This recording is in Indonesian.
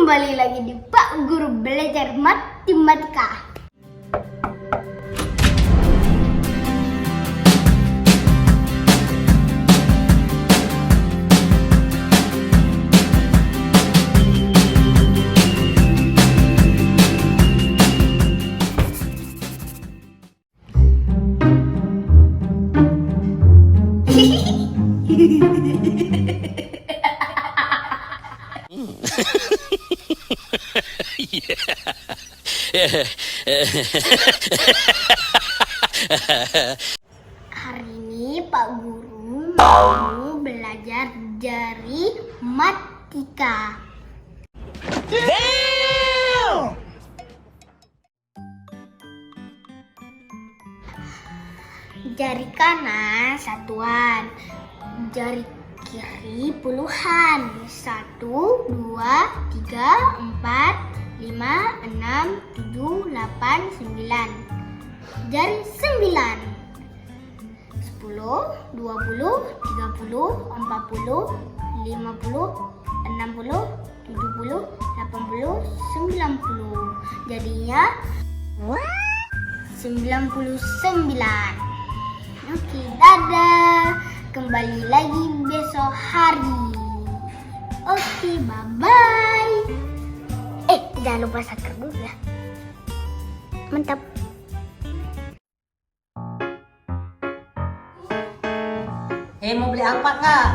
Kembali lagi di Pak Guru Belajar Matematika. Hari ini Pak Guru mau belajar dari matematika. Jari kanan satuan, jari kiri puluhan. 1, 2, 3, 4, 5, 6, 7, 8, 9. Jari 9. 10, 20, 30, 40, 50, 60, 70, 80, 90. Jadinya 99. Oke, dadah. Kembali lagi besok hari. Oke, bye-bye. Jangan lupa subscribe dulu ya. Mantap. Mau beli apa kak?